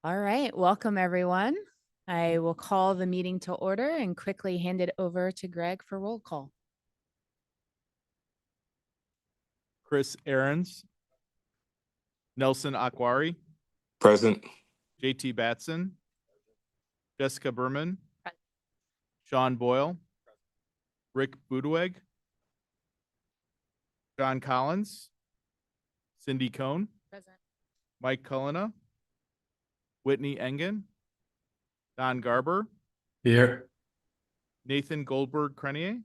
All right, welcome everyone. I will call the meeting to order and quickly hand it over to Greg for roll call. Chris Ahrens, Nelson Akwari, Present. JT Batson, Jessica Berman, Sean Boyle, Rick Budeweg, John Collins, Cindy Cohn, Present. Mike Cullina, Whitney Engen, Don Garber, Here. Nathan Goldberg Crenier,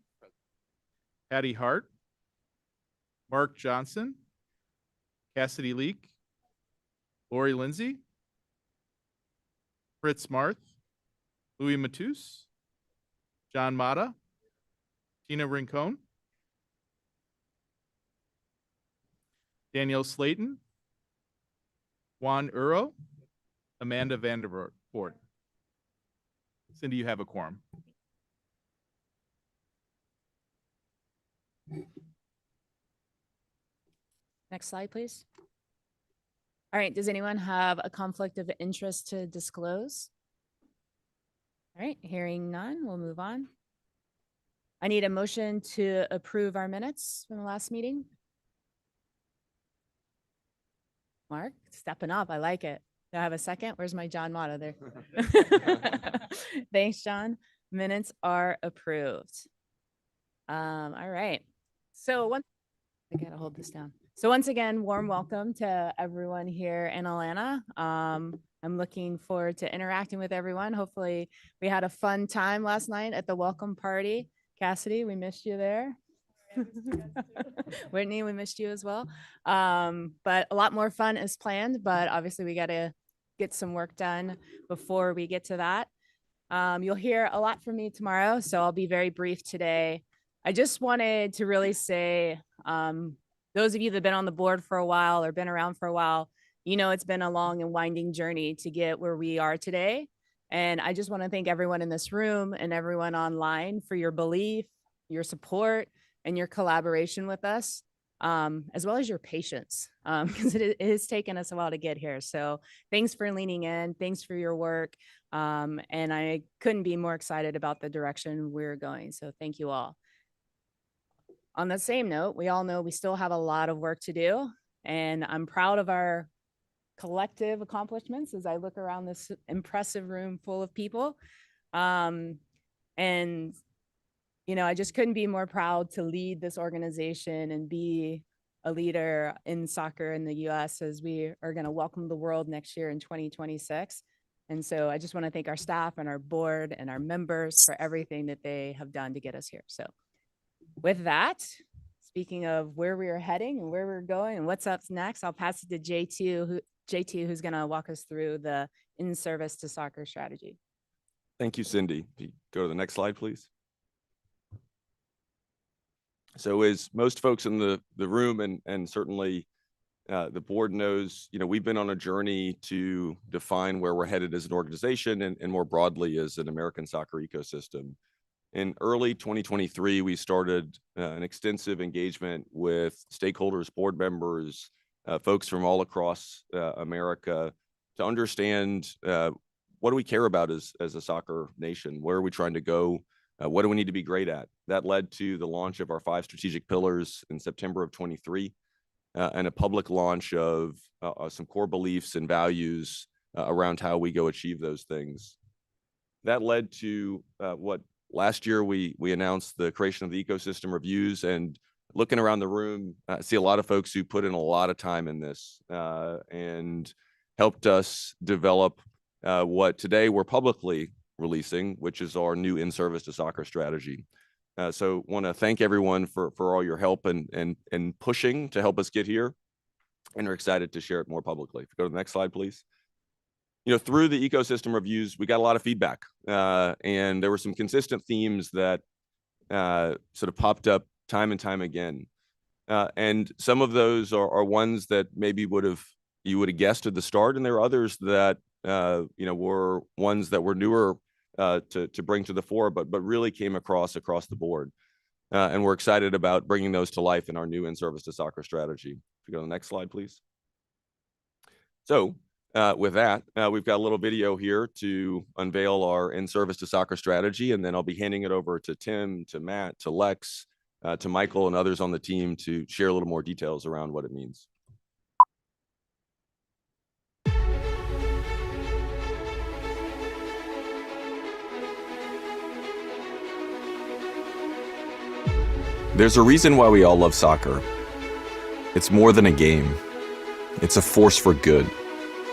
Patty Hart, Mark Johnson, Cassidy Leak, Lori Lindsay, Fritz Marth, Louis Matus, John Mata, Tina Rincon, Danielle Slayton, Juan Uro, Amanda Vandervoort. Cindy, you have a quorum. Next slide, please. All right, does anyone have a conflict of interest to disclose? All right, hearing none, we'll move on. I need a motion to approve our minutes from the last meeting. Mark, stepping up, I like it. Do I have a second? Where's my John Mata there? Thanks, John. Minutes are approved. All right. So I gotta hold this down. So once again, warm welcome to everyone here in Atlanta. I'm looking forward to interacting with everyone. Hopefully we had a fun time last night at the welcome party. Cassidy, we missed you there. Whitney, we missed you as well. But a lot more fun is planned, but obviously we got to get some work done before we get to that. You'll hear a lot from me tomorrow, so I'll be very brief today. I just wanted to really say, those of you that have been on the board for a while or been around for a while, you know it's been a long and winding journey to get where we are today. And I just want to thank everyone in this room and everyone online for your belief, your support, and your collaboration with us, as well as your patience, because it has taken us a while to get here. So thanks for leaning in. Thanks for your work. And I couldn't be more excited about the direction we're going. So thank you all. On the same note, we all know we still have a lot of work to do, and I'm proud of our collective accomplishments as I look around this impressive room full of people. And you know, I just couldn't be more proud to lead this organization and be a leader in soccer in the US as we are going to welcome the world next year in 2026. And so I just want to thank our staff and our board and our members for everything that they have done to get us here. So with that, speaking of where we are heading and where we're going and what's up next, I'll pass it to JT, who's going to walk us through the in-service to soccer strategy. Thank you, Cindy. Go to the next slide, please. So as most folks in the room and certainly the board knows, you know, we've been on a journey to define where we're headed as an organization and more broadly as an American soccer ecosystem. In early 2023, we started an extensive engagement with stakeholders, board members, folks from all across America to understand what do we care about as a soccer nation? Where are we trying to go? What do we need to be great at? That led to the launch of our 5 strategic pillars in September of 23 and a public launch of some core beliefs and values around how we go achieve those things. That led to what last year we announced the creation of the ecosystem reviews, and looking around the room, I see a lot of folks who put in a lot of time in this and helped us develop what today we're publicly releasing, which is our new in-service to soccer strategy. So want to thank everyone for all your help and pushing to help us get here, and are excited to share it more publicly. If you go to the next slide, please. You know, through the ecosystem reviews, we got a lot of feedback, and there were some consistent themes that sort of popped up time and time again. And some of those are ones that maybe you would have guessed at the start, and there are others that you know, were ones that were newer to bring to the fore, but really came across the board. And we're excited about bringing those to life in our new in-service to soccer strategy. If you go to the next slide, please. So With that, we've got a little video here to unveil our In Service to Soccer strategy, and then I'll be handing it over to Tim, to Matt, to Lex, to Michael, and others on the team to share a little more details around what it means. There's a reason why we all love soccer. It's more than a game. It's a force for good.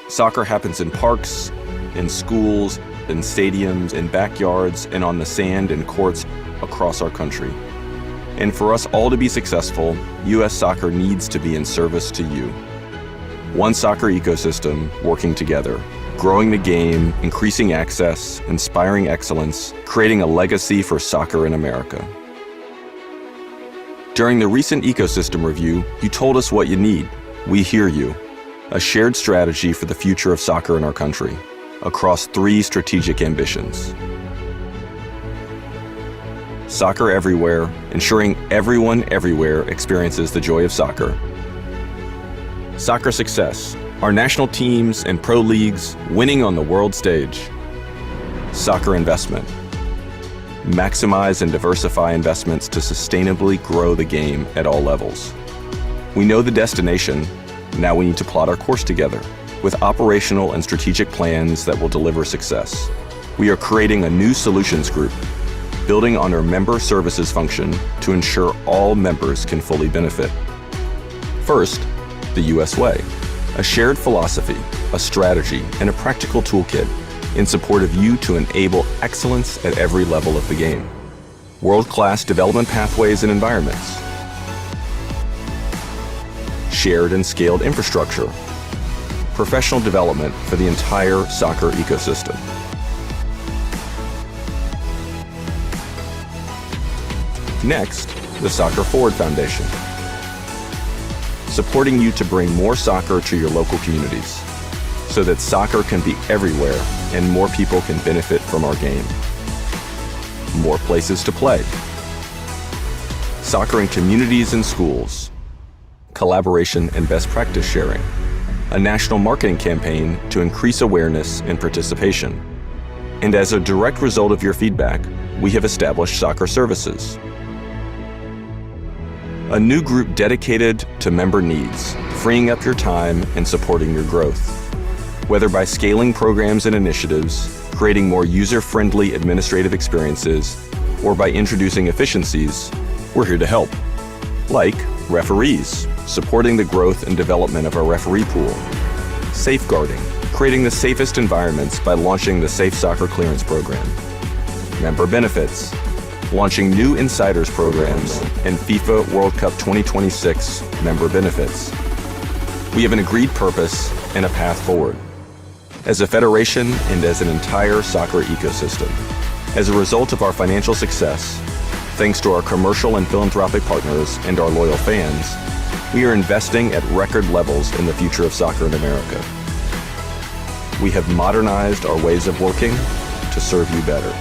Soccer happens in parks, in schools, in stadiums, in backyards, and on the sand and courts across our country. And for us all to be successful, U.S. Soccer needs to be in service to you. One soccer ecosystem working together, growing the game, increasing access, inspiring excellence, creating a legacy for soccer in America. During the recent ecosystem review, you told us what you need. We hear you. A shared strategy for the future of soccer in our country, across 3 strategic ambitions. Soccer everywhere, ensuring everyone everywhere experiences the joy of soccer. Soccer success, our national teams and pro leagues winning on the world stage. Soccer investment, maximize and diversify investments to sustainably grow the game at all levels. We know the destination. Now we need to plot our course together with operational and strategic plans that will deliver success. We are creating a new solutions group, building on our member services function to ensure all members can fully benefit. First, the US way, a shared philosophy, a strategy, and a practical toolkit in support of you to enable excellence at every level of the game. World-class development pathways and environments. Shared and scaled infrastructure, professional development for the entire soccer ecosystem. Next, the Soccer Forward Foundation, supporting you to bring more soccer to your local communities so that soccer can be everywhere and more people can benefit from our game. More places to play. Soccer in communities and schools. Collaboration and best practice sharing, a national marketing campaign to increase awareness and participation. And as a direct result of your feedback, we have established Soccer Services, a new group dedicated to member needs, freeing up your time and supporting your growth. Whether by scaling programs and initiatives, creating more user-friendly administrative experiences, or by introducing efficiencies, we're here to help. Like referees, supporting the growth and development of our referee pool. Safeguarding, creating the safest environments by launching the Safe Soccer Clearance Program. Member benefits, launching new insiders programs and FIFA World Cup 2026 member benefits. We have an agreed purpose and a path forward. As a federation and as an entire soccer ecosystem. As a result of our financial success, thanks to our commercial and philanthropic partners and our loyal fans, we are investing at record levels in the future of soccer in America. We have modernized our ways of working to serve you better.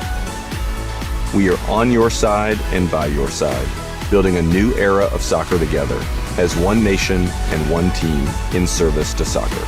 We are on your side and by your side, building a new era of soccer together as one nation and one team in service to soccer.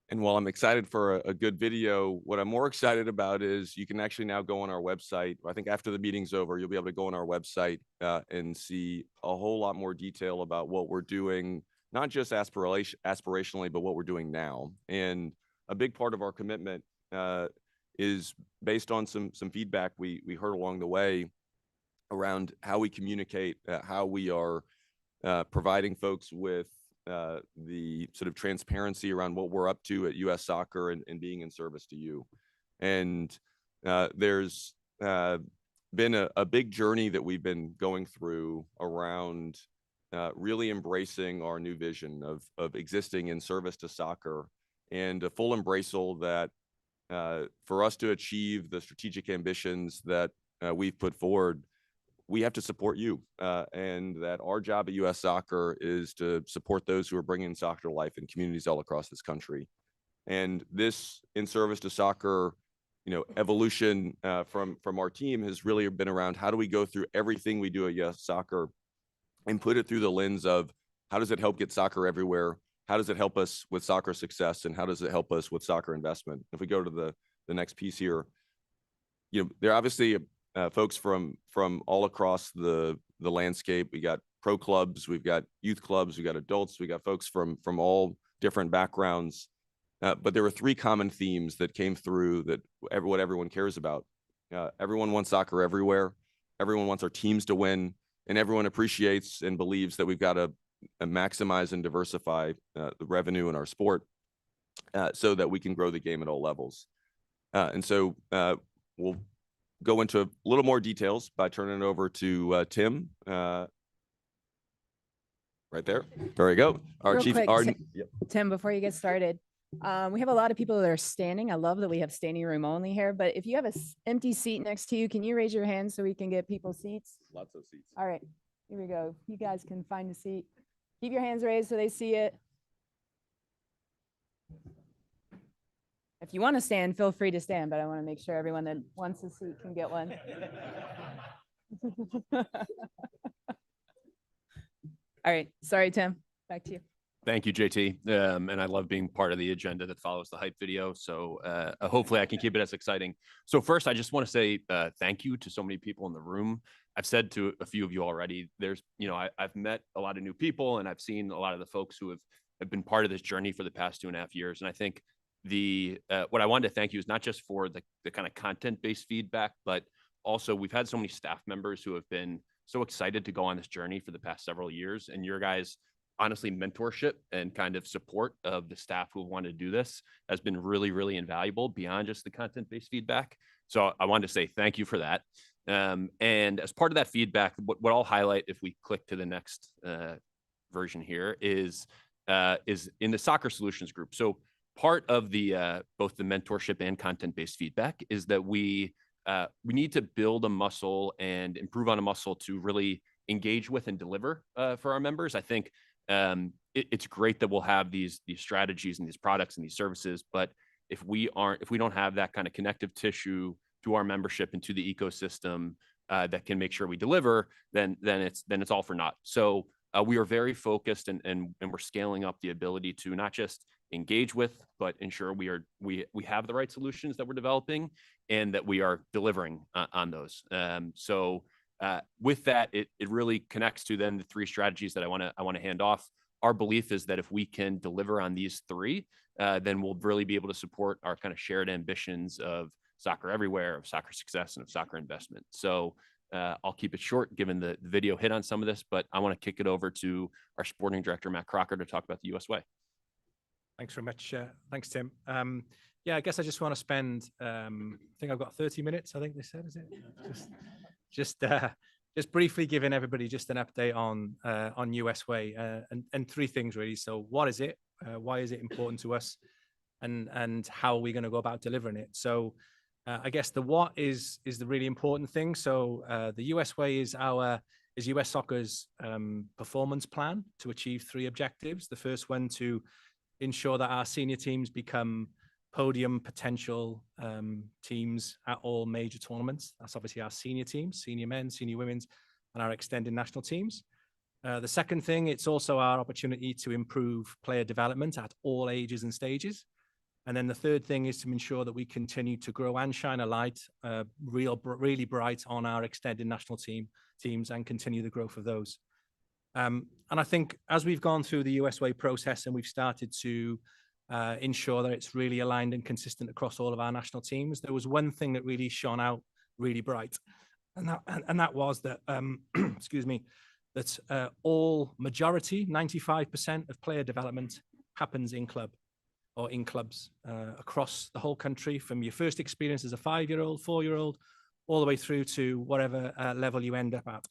And while I'm excited for a good video, what I'm more excited about is you can actually now go on our website. I think after the meeting's over, you'll be able to go on our website and see a whole lot more detail about what we're doing, not just aspirationally, but what we're doing now. And a big part of our commitment is based on some feedback we heard along the way around how we communicate, how we are providing folks with the sort of transparency around what we're up to at US Soccer and being in service to you. And there's been a big journey that we've been going through around really embracing our new vision of existing in service to soccer and a full embraceal that for us to achieve the strategic ambitions that we've put forward, we have to support you, and that our job at US Soccer is to support those who are bringing soccer to life in communities all across this country. And this in service to soccer, evolution from our team has really been around how do we go through everything we do at Yes Soccer and put it through the lens of how does it help get soccer everywhere? How does it help us with soccer success? And how does it help us with soccer investment? If we go to the next piece here, there are obviously folks from all across the landscape. We got pro clubs, we've got youth clubs, we got adults, we got folks from all different backgrounds. But there were three common themes that came through that what everyone cares about. Everyone wants soccer everywhere. Everyone wants our teams to win, and everyone appreciates and believes that we've got to maximize and diversify the revenue in our sport so that we can grow the game at all levels. And so we'll go into a little more details by turning it over to Tim. Right there. There we go. Our Real chief. quick, Tim, before you get started, we have a lot of people that are standing. I love that we have standing room only here, but if you have an empty seat next to you, can you raise your hand so we can get people seats? Lots of seats. All right, here we go. You guys can find a seat. Keep your hands raised so they see it. If you want to stand, feel free to stand, but I want to make sure everyone that wants a seat can get one. All right, sorry, Tim, back to you. Thank you, JT. And I love being part of the agenda that follows the hype video. So hopefully I can keep it as exciting. So first, I just want to say thank you to so many people in the room. I've said to a few of you already, there's, I've met a lot of new people and I've seen a lot of the folks who have been part of this journey for the past 2.5 years. And I think what I wanted to thank you is not just for the kind of content-based feedback, but also we've had so many staff members who have been so excited to go on this journey for the past several years. And your guys' honestly mentorship and kind of support of the staff who wanted to do this has been really, really invaluable beyond just the content-based feedback. So I wanted to say thank you for that. And as part of that feedback, what I'll highlight if we click to the next version here is in the Soccer Solutions group. So part of the both the mentorship and content-based feedback is that we need to build a muscle and improve on a muscle to really engage with and deliver for our members. I think it's great that we'll have these strategies and these products and these services, but if we don't have that kind of connective tissue to our membership and to the ecosystem that can make sure we deliver, then it's all for naught. So we are very focused and we're scaling up the ability to not just engage with, but ensure we have the right solutions that we're developing and that we are delivering on those. So with that, it really connects to then the three strategies that I want to hand off. Our belief is that if we can deliver on these three, then we'll really be able to support our kind of shared ambitions of soccer everywhere, of soccer success, and of soccer investment. So I'll keep it short given the video hit on some of this, but I want to kick it over to our sporting director, Matt Crocker, to talk about the US way. Thanks very much. Thanks, Tim. Yeah, I guess I just want to spend, I think I've got 30 minutes, I think they said, is it? Just briefly giving everybody just an update on US Way and three things really. So what is it? Why is it important to us? And how are we going to go about delivering it? So I guess the what is the really important thing. So the US Way is US Soccer's performance plan to achieve three objectives. The first one, to ensure that our senior teams become podium potential teams at all major tournaments. That's obviously our senior teams, senior men, senior women's, and our extended national teams. The second thing, it's also our opportunity to improve player development at all ages and stages. And then the third thing is to ensure that we continue to grow and shine a light really bright on our extended national teams and continue the growth of those. And I think as we've gone through the US Way process and we've started to ensure that it's really aligned and consistent across all of our national teams, there was one thing that really shone out really bright. And that was that, excuse me, that all majority, 95% of player development happens in club or in clubs across the whole country, from your first experience as a 5-year-old, 4-year-old, all the way through to whatever level you end up at.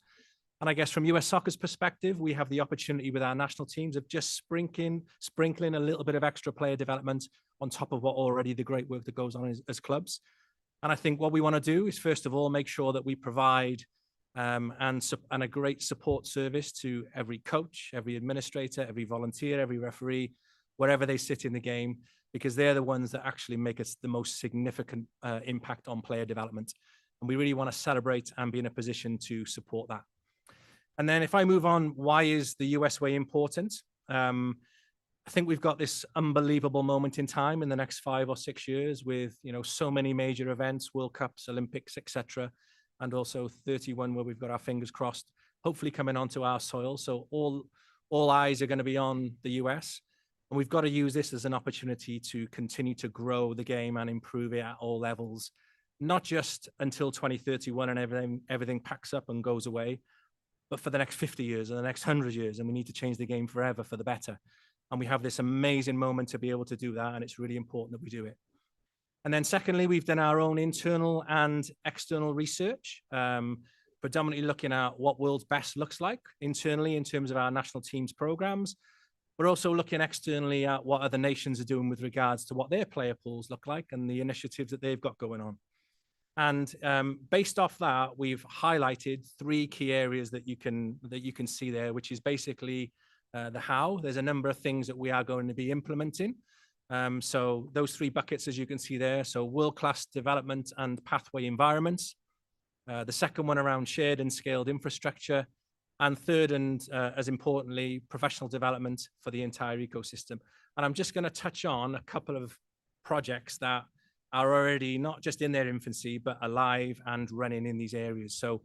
And I guess from US Soccer's perspective, we have the opportunity with our national teams of just sprinkling a little bit of extra player development on top of what already the great work that goes on as clubs. And I think what we want to do is, first of all, make sure that we provide and a great support service to every coach, every administrator, every volunteer, every referee, wherever they sit in the game, because they're the ones that actually make us the most significant impact on player development. And we really want to celebrate and be in a position to support that. And then if I move on, why is the US way important? I think we've got this unbelievable moment in time in the next 5 or 6 years with, so many major events, World Cups, Olympics, etc., and also 31 where we've got our fingers crossed, hopefully coming onto our soil. So all eyes are going to be on the US, and we've got to use this as an opportunity to continue to grow the game and improve it at all levels, not just until 2031 and everything packs up and goes away, but for the next 50 years and the next 100 years, and we need to change the game forever for the better. And we have this amazing moment to be able to do that, and it's really important that we do it. And then secondly, we've done our own internal and external research, predominantly looking at what world's best looks like internally in terms of our national teams programs. We're also looking externally at what other nations are doing with regards to what their player pools look like and the initiatives that they've got going on. And based off that, we've highlighted 3 key areas that you can see there, which is basically the how. There's a number of things that we are going to be implementing. So those 3 buckets, as you can see there, so world-class development and pathway environments. The second one around shared and scaled infrastructure. And third, and as importantly, professional development for the entire ecosystem. And I'm just going to touch on a couple of projects that are already not just in their infancy, but alive and running in these areas. So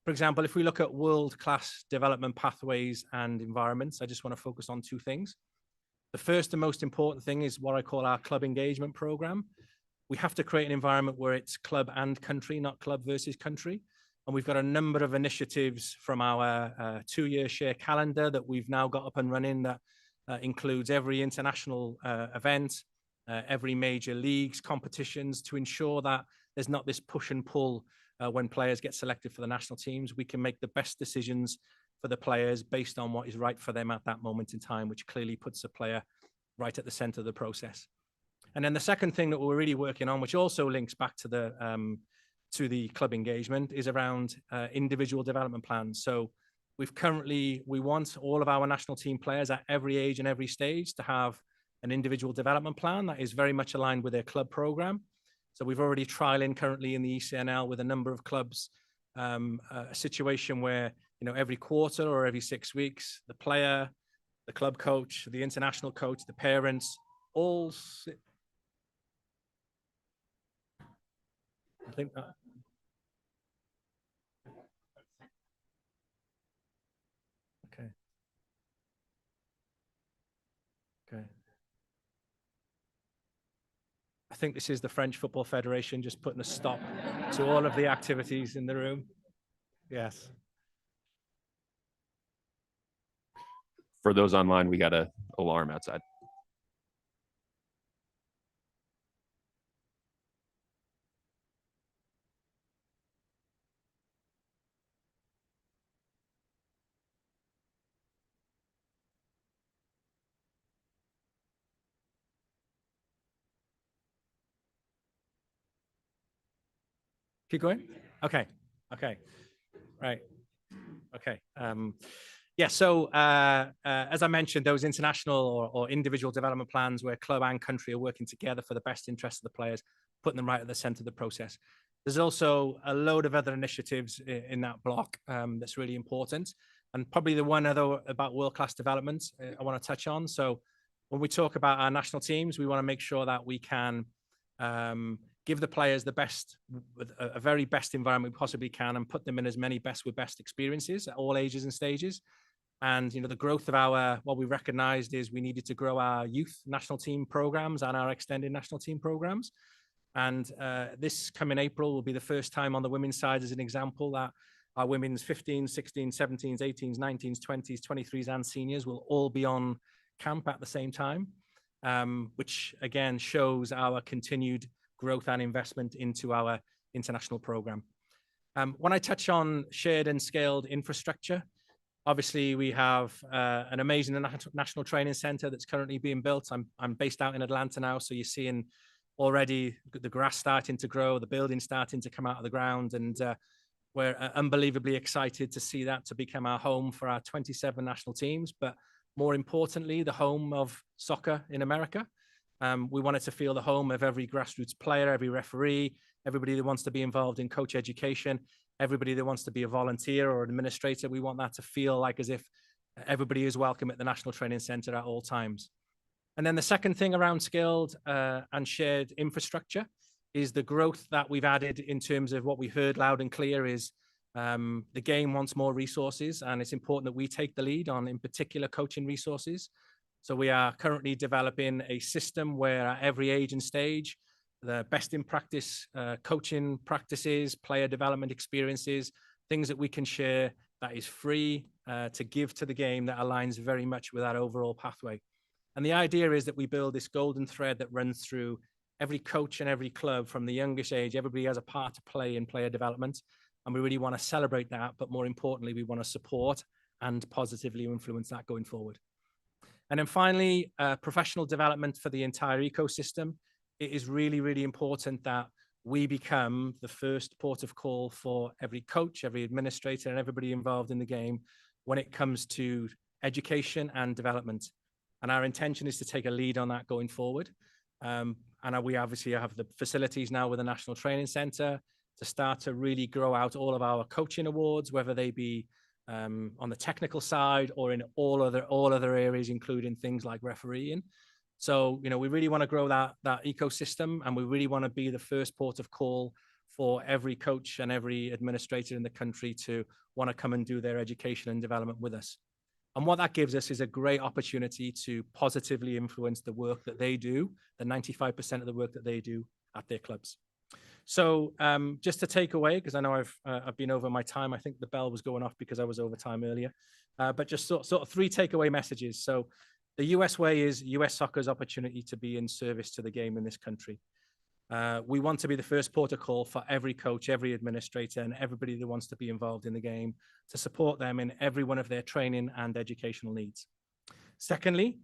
for example, if we look at world-class development pathways and environments, I just want to focus on 2 things. The first and most important thing is what I call our club engagement program. We have to create an environment where it's club and country, not club versus country. And we've got a number of initiatives from our 2-year share calendar that we've now got up and running that includes every international event, every major leagues, competitions, to ensure that there's not this push and pull when players get selected for the national teams. We can make the best decisions for the players based on what is right for them at that moment in time, which clearly puts the player right at the center of the process. And then the second thing that we're really working on, which also links back to the club engagement, is around individual development plans. So we want all of our national team players at every age and every stage to have an individual development plan that is very much aligned with their club program. So we've already trialing currently in the ECNL with a number of clubs, a situation where, every quarter or every 6 weeks, the player, the club coach, the international coach, the parents, all sit. I think that. Okay. Okay. I think this is the French Football Federation just putting a stop to all of the activities in the room. Yes. For those online, we got an alarm outside. Keep going. Okay. Right. Okay. Yeah. So as I mentioned, those international or individual development plans where club and country are working together for the best interest of the players, putting them right at the center of the process. There's also a load of other initiatives in that block that's really important. And probably the one other about world-class development I want to touch on. So when we talk about our national teams, we want to make sure that we can give the players the best, a very best environment we possibly can, and put them in as many best with best experiences at all ages and stages. And, the growth of what we recognized is we needed to grow our youth national team programs and our extended national team programs. And this coming April will be the first time on the women's side, as an example, that our women's 15s, 16s, 17s, 18s, 19s, 20s, 23s, and seniors will all be on camp at the same time, which again shows our continued growth and investment into our international program. When I touch on shared and scaled infrastructure, obviously we have an amazing national training center that's currently being built. I'm based out in Atlanta now, so you're seeing already the grass starting to grow, the building starting to come out of the ground, and we're unbelievably excited to see that to become our home for our 27 national teams, but more importantly, the home of soccer in America. We want it to feel the home of every grassroots player, every referee, everybody that wants to be involved in coach education, everybody that wants to be a volunteer or administrator. We want that to feel like as if everybody is welcome at the National Training Centre at all times. And then the second thing around skilled and shared infrastructure is the growth that we've added in terms of what we heard loud and clear is the game wants more resources, and it's important that we take the lead on, in particular, coaching resources. So we are currently developing a system where at every age and stage, the best in practice coaching practices, player development experiences, things that we can share that is free to give to the game that aligns very much with our overall pathway. And the idea is that we build this golden thread that runs through every coach and every club from the youngest age. Everybody has a part to play in player development. And we really want to celebrate that. But more importantly, we want to support and positively influence that going forward. And then finally, professional development for the entire ecosystem. It is really, really important that we become the first port of call for every coach, every administrator, and everybody involved in the game when it comes to education and development. And our intention is to take a lead on that going forward. And we obviously have the facilities now with the National Training Centre to start to really grow out all of our coaching awards, whether they be on the technical side or in all other areas, including things like refereeing. So, you know, we really want to grow that ecosystem, and we really want to be the first port of call for every coach and every administrator in the country to want to come and do their education and development with us. And what that gives us is a great opportunity to positively influence the work that they do, the 95% of the work that they do at their clubs. So just to take away, because I know I've been over my time, I think the bell was going off because I was over time earlier, but just sort of 3 takeaway messages. So the US way is US soccer's opportunity to be in service to the game in this country. We want to be the first port of call for every coach, every administrator, and everybody that wants to be involved in the game to support them in every one of their training and educational needs. Secondly,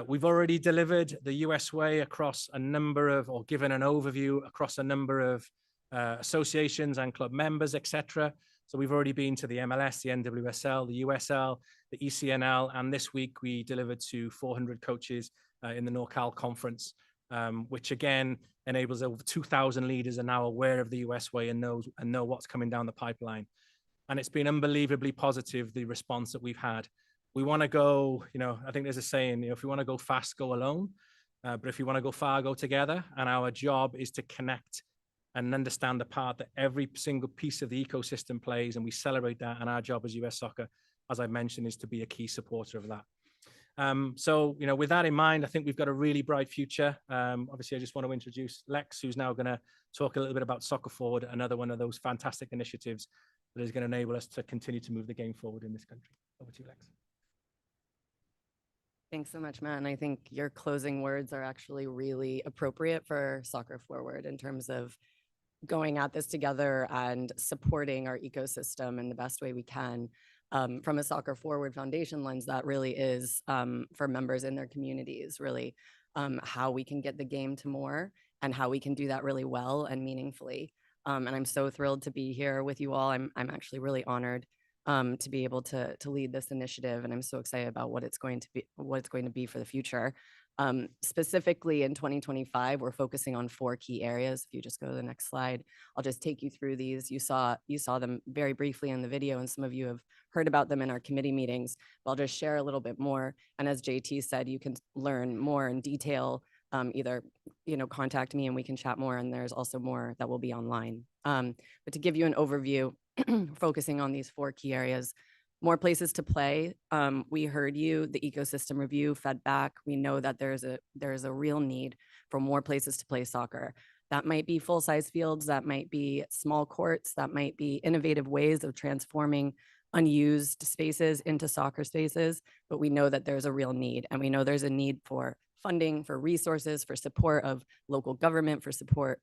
we've already delivered the US way across a number of, or given an overview across a number of associations and club members, etc. So we've already been to the MLS, the NWSL, the USL, the ECNL, and this week we delivered to 400 coaches in the NorCal conference, which again enables over 2,000 leaders are now aware of the US way and know what's coming down the pipeline. And it's been unbelievably positive, the response that we've had. We want to go, you know, I think there's a saying, you know, if you want to go fast, go alone. But if you want to go far, go together. And our job is to connect and understand the part that every single piece of the ecosystem plays. And we celebrate that. And our job as US Soccer, as I mentioned, is to be a key supporter of that. So, you know, with that in mind, I think we've got a really bright future. Obviously, I just want to introduce Lex, who's now going to talk a little bit about Soccer Forward, another one of those fantastic initiatives that is going to enable us to continue to move the game forward in this country. Over to you, Lex. Thanks so much, Matt. And I think your closing words are actually really appropriate for Soccer Forward in terms of going at this together and supporting our ecosystem in the best way we can. From a Soccer Forward Foundation lens, that really is for members in their communities, really how we can get the game to more and how we can do that really well and meaningfully. And I'm so thrilled to be here with you all. I'm actually really honored to be able to lead this initiative, and I'm so excited about what it's going to be for the future. Specifically in 2025, we're focusing on 4 key areas. If you just go to the next slide, I'll just take you through these. You saw them very briefly in the video, and some of you have heard about them in our committee meetings, but I'll just share a little bit more. And as JT said, you can learn more in detail, either, you know, contact me and we can chat more, and there's also more that will be online. But to give you an overview, focusing on these 4 key areas, more places to play. We heard you, the ecosystem review fed back. We know that there's a real need for more places to play soccer. That might be full-size fields, that might be small courts, that might be innovative ways of transforming unused spaces into soccer spaces, but we know that there's a real need, and we know there's a need for funding, for resources, for support of local government, for support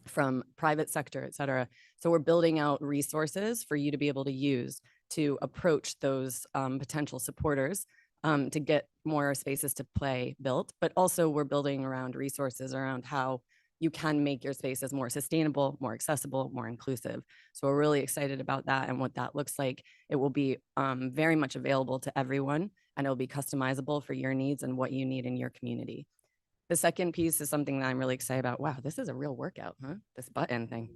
from private sector, et cetera. So we're building out resources for you to be able to use to approach those potential supporters to get more spaces to play built, but also we're building around resources around how you can make your spaces more sustainable, more accessible, more inclusive. So we're really excited about that and what that looks like. It will be very much available to everyone, and it'll be customizable for your needs and what you need in your community. The second piece is something that I'm really excited about. Wow, this is a real workout, huh? This button thing.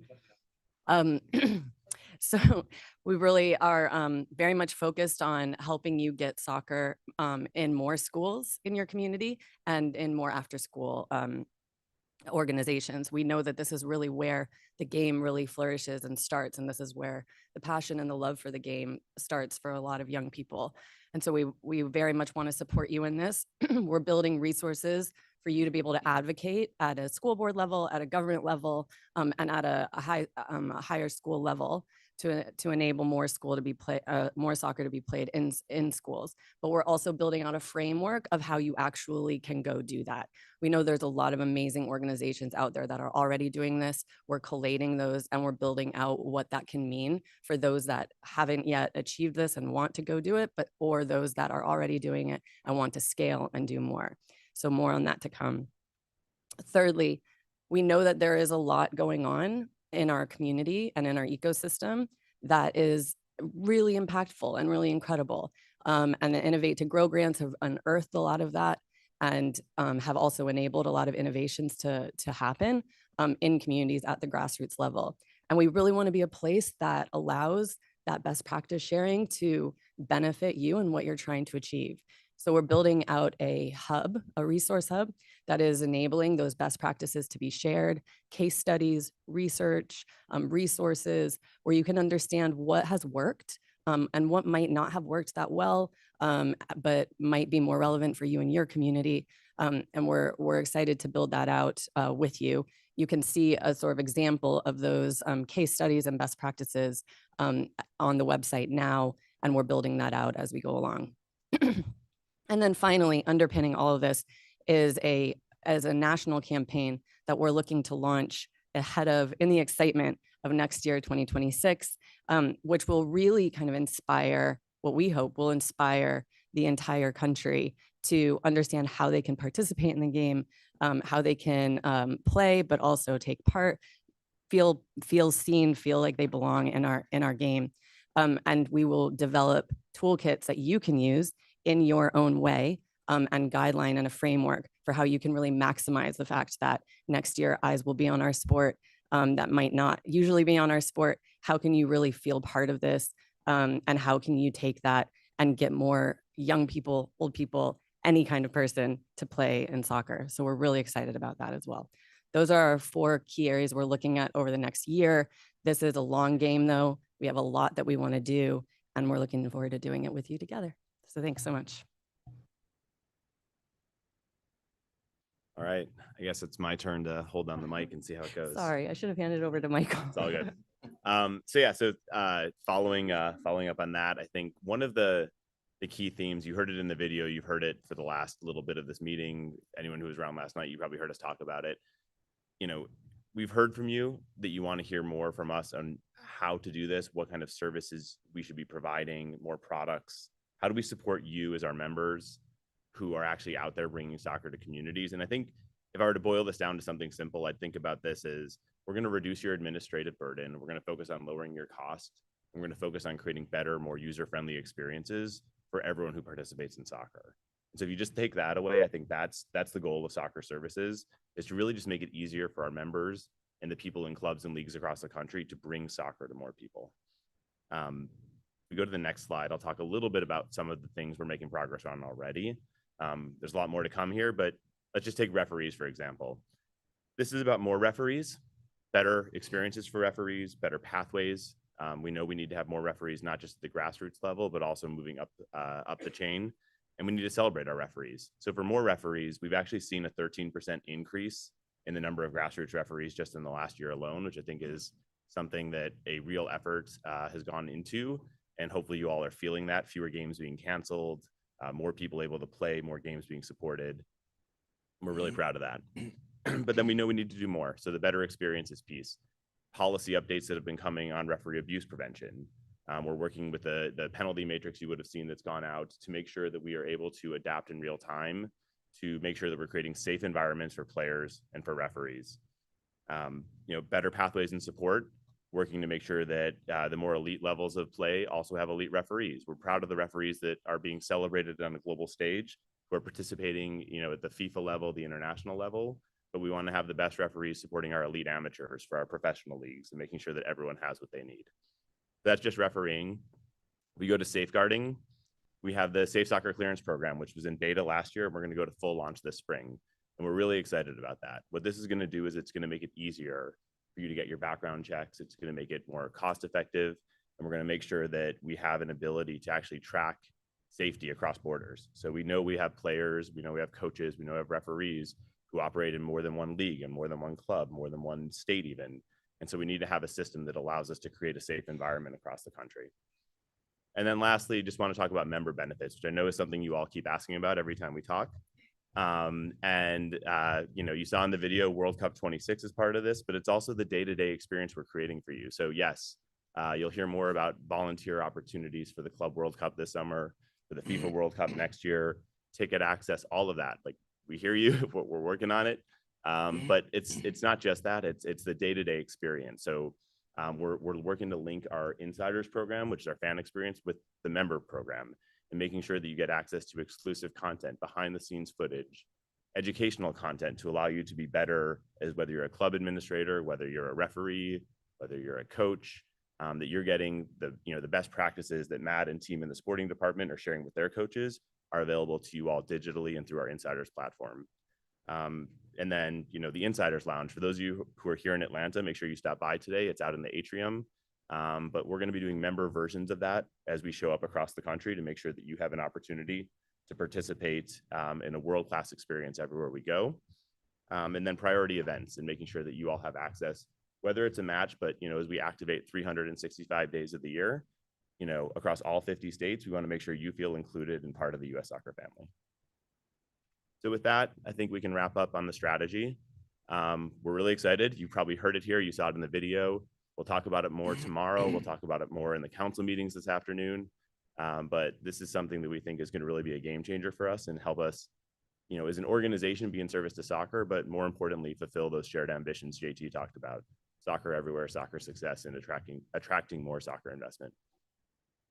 So we really are very much focused on helping you get soccer in more schools in your community and in more after school organizations. We know that this is really where the game really flourishes and starts, and this is where the passion and the love for the game starts for a lot of young people. And so we very much want to support you in this. We're building resources for you to be able to advocate at a school board level, at a government level, and at a higher school level to enable more more soccer to be played in schools. But we're also building out a framework of how you actually can go do that. We know there's a lot of amazing organizations out there that are already doing this. We're collating those and we're building out what that can mean for those that haven't yet achieved this and want to go do it, or those that are already doing it and want to scale and do more. So more on that to come. Thirdly, we know that there is a lot going on in our community and in our ecosystem that is really impactful and really incredible. And the Innovate to Grow grants have unearthed a lot of that and have also enabled a lot of innovations to happen in communities at the grassroots level. And we really want to be a place that allows that best practice sharing to benefit you and what you're trying to achieve. So we're building out a hub, a resource hub that is enabling those best practices to be shared, case studies, research, resources, where you can understand what has worked and what might not have worked that well, but might be more relevant for you and your community. And we're excited to build that out with you. You can see a sort of example of those case studies and best practices on the website now, and we're building that out as we go along. And then finally, underpinning all of this is a national campaign that we're looking to launch ahead of, in the excitement of next year, 2026, which will really kind of inspire, what we hope will inspire the entire country to understand how they can participate in the game, how they can play, but also take part, feel seen, feel like they belong in our game. And we will develop toolkits that you can use in your own way, and guideline and a framework for how you can really maximize the fact that next year eyes will be on our sport that might not usually be on our sport. How can you really feel part of this? And how can you take that and get more young people, old people, any kind of person to play in soccer? So we're really excited about that as well. Those are our 4 key areas we're looking at over the next year. This is a long game though. We have a lot that we want to do, and we're looking forward to doing it with you together. So thanks so much. All right, I guess it's my turn to hold down the mic and see how it goes. Sorry, I should have handed it over to Michael. It's all good. Following up on that, I think one of the key themes, you heard it in the video, you've heard it for the last little bit of this meeting. Anyone who was around last night, you probably heard us talk about it. You know, we've heard from you that you want to hear more from us on how to do this, what kind of services we should be providing, more products. How do we support you as our members who are actually out there bringing soccer to communities? And I think if I were to boil this down to something simple, I'd think about this as we're going to reduce your administrative burden. We're going to focus on lowering your cost. We're going to focus on creating better, more user-friendly experiences for everyone who participates in soccer. And so if you just take that away, I think that's the goal of Soccer Services, is to really just make it easier for our members and the people in clubs and leagues across the country to bring soccer to more people. We go to the next slide. I'll talk a little bit about some of the things we're making progress on already. There's a lot more to come here, but let's just take referees, for example. This is about more referees, better experiences for referees, better pathways. We know we need to have more referees, not just at the grassroots level, but also moving up the chain. And we need to celebrate our referees. So for more referees, we've actually seen a 13% increase in the number of grassroots referees just in the last year alone, which I think is something that a real effort has gone into. And hopefully you all are feeling that. Fewer games being canceled, more people able to play, more games being supported. We're really proud of that. But then we know we need to do more. So the better experiences piece, policy updates that have been coming on referee abuse prevention. We're working with the penalty matrix you would have seen that's gone out to make sure that we are able to adapt in real time to make sure that we're creating safe environments for players and for referees. Better pathways and support, working to make sure that the more elite levels of play also have elite referees. We're proud of the referees that are being celebrated on a global stage. who are participating, at the FIFA level, the international level, but we want to have the best referees supporting our elite amateurs for our professional leagues and making sure that everyone has what they need. That's just refereeing. We go to safeguarding. We have the Safe Soccer Clearance Program, which was in beta last year, and we're going to go to full launch this spring. And we're really excited about that. What this is going to do is it's going to make it easier for you to get your background checks. It's going to make it more cost effective. And we're going to make sure that we have an ability to actually track safety across borders. So we know we have players, we know we have coaches, we know we have referees who operate in more than one league and more than one club, more than one state even. And so we need to have a system that allows us to create a safe environment across the country. And then lastly, just want to talk about member benefits, which I know is something you all keep asking about every time we talk. You saw in the video, World Cup 26 is part of this, but it's also the day-to-day experience we're creating for you. So yes, you'll hear more about volunteer opportunities for the Club World Cup this summer, for the FIFA World Cup next year, ticket access, all of that. Like, we hear you, we're working on it. But it's not just that, it's the day-to-day experience. So we're working to link our Insiders program, which is our fan experience, with the member program, and making sure that you get access to exclusive content, behind the scenes footage, educational content to allow you to be better as whether you're a club administrator, whether you're a referee, whether you're a coach, that you're getting the best practices that Matt and team in the sporting department are sharing with their coaches are available to you all digitally and through our Insiders platform. And then, the Insiders Lounge, for those of you who are here in Atlanta, make sure you stop by today. It's out in the atrium. But we're going to be doing member versions of that as we show up across the country to make sure that you have an opportunity to participate in a world-class experience everywhere we go. And then priority events and making sure that you all have access, whether it's a match, but, as we activate 365 days of the year, across all 50 states, we want to make sure you feel included and part of the U.S. soccer family. So with that, I think we can wrap up on the strategy. We're really excited. You probably heard it here. You saw it in the video. We'll talk about it more tomorrow. We'll talk about it more in the council meetings this afternoon. But this is something that we think is going to really be a game changer for us and help us, as an organization, be in service to soccer, but more importantly, fulfill those shared ambitions JT talked about: soccer everywhere, soccer success, and attracting more soccer investment.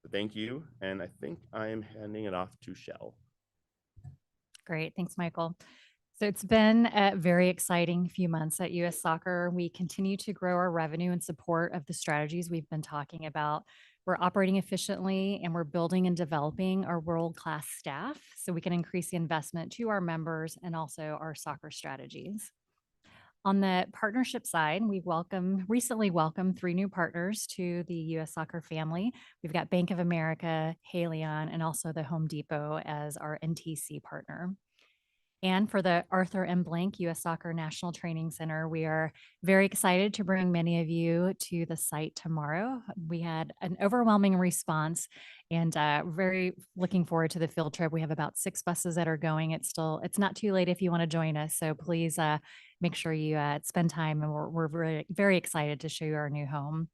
So thank you. And I think I am handing it off to Shell. Great. Thanks, Michael. So it's been a very exciting few months at US Soccer. We continue to grow our revenue in support of the strategies we've been talking about. We're operating efficiently and we're building and developing our world-class staff so we can increase the investment to our members and also our soccer strategies. On the partnership side, we recently welcomed 3 new partners to the US Soccer family. We've got Bank of America, Haleon, and also the Home Depot as our NTC partner. And for the Arthur M. Blank US Soccer National Training Center, we are very excited to bring many of you to the site tomorrow. We had an overwhelming response and very looking forward to the field trip. We have about 6 buses that are going. It's not too late if you want to join us. So please make sure you spend time, and we're very, very excited to show you our new home.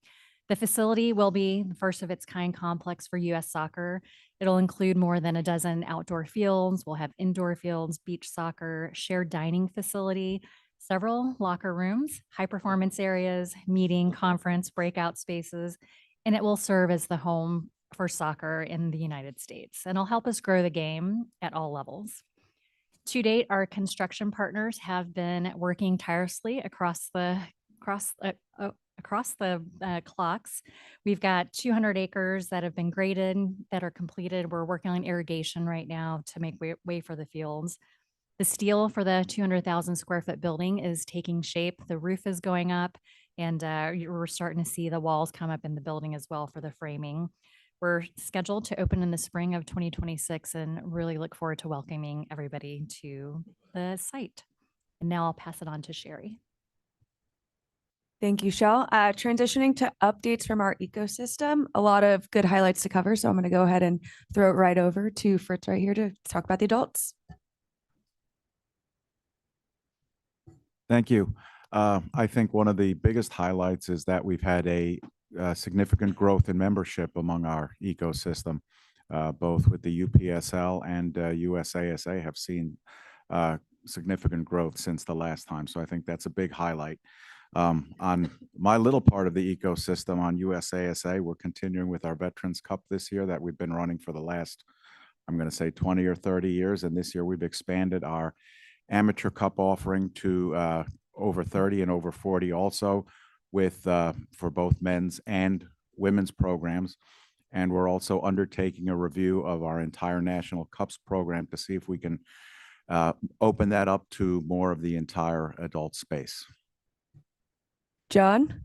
The facility will be the first of its kind complex for US Soccer. It'll include more than a dozen outdoor fields. We'll have indoor fields, beach soccer, shared dining facility, several locker rooms, high performance areas, meeting, conference, breakout spaces, and it will serve as the home for soccer in the United States. And it'll help us grow the game at all levels. To date, our construction partners have been working tirelessly across the clocks. We've got 200 acres that have been graded, that are completed. We're working on irrigation right now to make way for the fields. The steel for the 200,000 square foot building is taking shape. The roof is going up, and we're starting to see the walls come up in the building as well for the framing. We're scheduled to open in the spring of 2026 and really look forward to welcoming everybody to the site. And now I'll pass it on to Sherry. Thank you, Shell. Transitioning to updates from our ecosystem, a lot of good highlights to cover. So I'm going to go ahead and throw it right over to Fritz right here to talk about the adults. Thank you. I think one of the biggest highlights is that we've had a significant growth in membership among our ecosystem, both with the UPSL and USASA have seen significant growth since the last time. So I think that's a big highlight. On my little part of the ecosystem on USASA, we're continuing with our Veterans Cup this year that we've been running for the last I'm going to say 20 or 30 years. And this year we've expanded our amateur cup offering to over 30 and over 40 also with for both men's and women's programs. And we're also undertaking a review of our entire National Cups program to see if we can open that up to more of the entire adult space. John?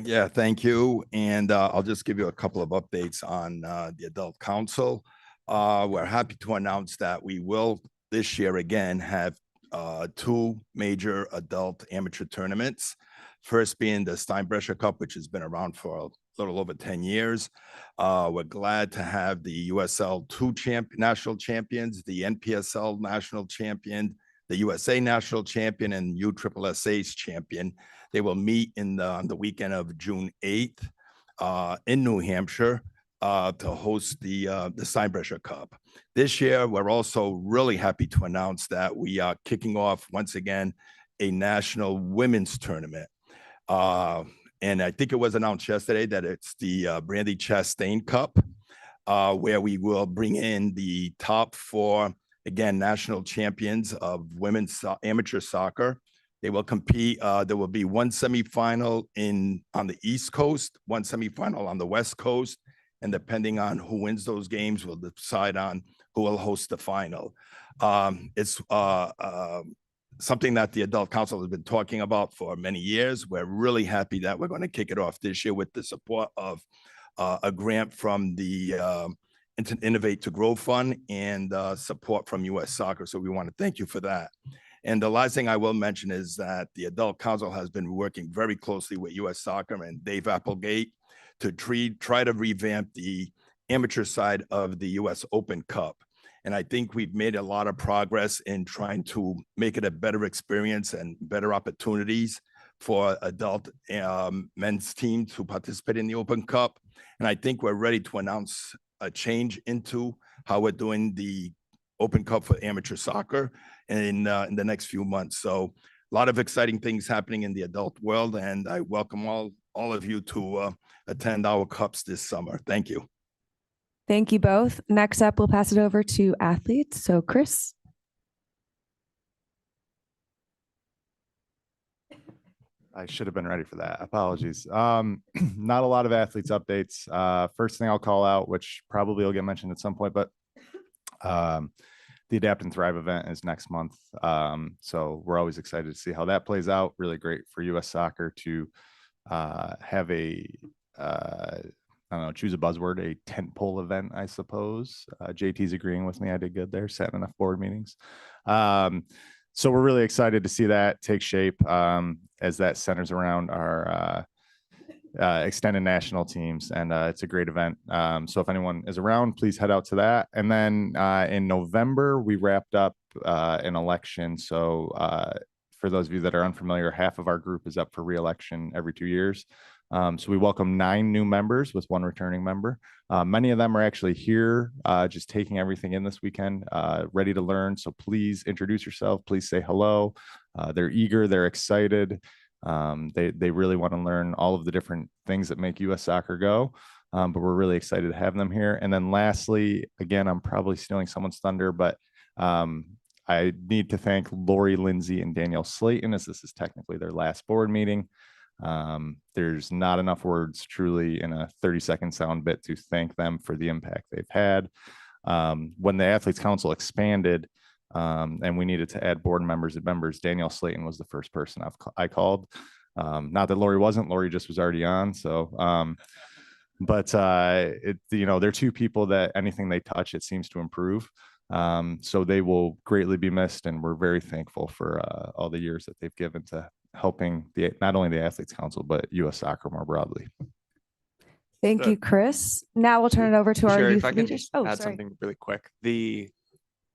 Yeah, thank you. And I'll just give you a couple of updates on the Adult Council. We're happy to announce that we will this year again have 2 major adult amateur tournaments. First being the Steinbrecher Cup, which has been around for a little over 10 years. We're glad to have the USL 2 national champions, the NPSL national champion, the USA national champion, and USSSA's champion. They will meet on the weekend of June 8th in New Hampshire to host the Steinbrecher Cup. This year, we're also really happy to announce that we are kicking off once again a national women's tournament. And I think it was announced yesterday that it's the Brandy Chastain Cup, where we will bring in the top 4, again, national champions of women's amateur soccer. They will compete. There will be 1 semifinal on the East Coast, 1 semifinal on the West Coast, and depending on who wins those games, will decide on who will host the final. It's something that the Adult Council has been talking about for many years. We're really happy that we're going to kick it off this year with the support of a grant from the Innovate to Grow Fund and support from U.S. Soccer. So we want to thank you for that. And the last thing I will mention is that the Adult Council has been working very closely with U.S. Soccer and Dave Applegate to try to revamp the amateur side of the U.S. Open Cup. And I think we've made a lot of progress in trying to make it a better experience and better opportunities for adult men's teams to participate in the Open Cup. And I think we're ready to announce a change into how we're doing the Open Cup for amateur soccer in the next few months. So a lot of exciting things happening in the adult world, and I welcome all of you to attend our cups this summer. Thank you. Thank you both. Next up, we'll pass it over to athletes. So Chris. I should have been ready for that. Apologies. Not a lot of athletes updates. First thing I'll call out, which probably will get mentioned at some point, but the Adapt and Thrive event is next month. So we're always excited to see how that plays out. Really great for U.S. Soccer to have I don't know, choose a buzzword, a tentpole event, I suppose. JT's agreeing with me. I did good there, sat in enough board meetings. So we're really excited to see that take shape as that centers around our extended national teams. And it's a great event. So if anyone is around, please head out to that. And then in November, we wrapped up an election. So for those of you that are unfamiliar, half of our group is up for re-election every 2 years. So we welcome 9 new members with 1 returning member. Many of them are actually here, just taking everything in this weekend, ready to learn. So please introduce yourself. Please say hello. They're eager. They're excited. They really want to learn all of the different things that make U.S. Soccer go. But we're really excited to have them here. And then lastly, again, I'm probably stealing someone's thunder, but I need to thank Lori Lindsay and Danielle Slayton, as this is technically their last board meeting. There's not enough words truly in a 30-second sound bit to thank them for the impact they've had. When the Athletes Council expanded and we needed to add board members and members, Danielle Slayton was the first person I called. Not that Lori wasn't, Lori just was already on. So, but they're 2 people that anything they touch, it seems to improve. So they will greatly be missed, and we're very thankful for all the years that they've given to helping not only the Athletes Council, but U.S. Soccer more broadly. Thank you, Chris. Now we'll turn it over to our Sherry, youth if I can leaders. just Oh, add sorry. something really quick.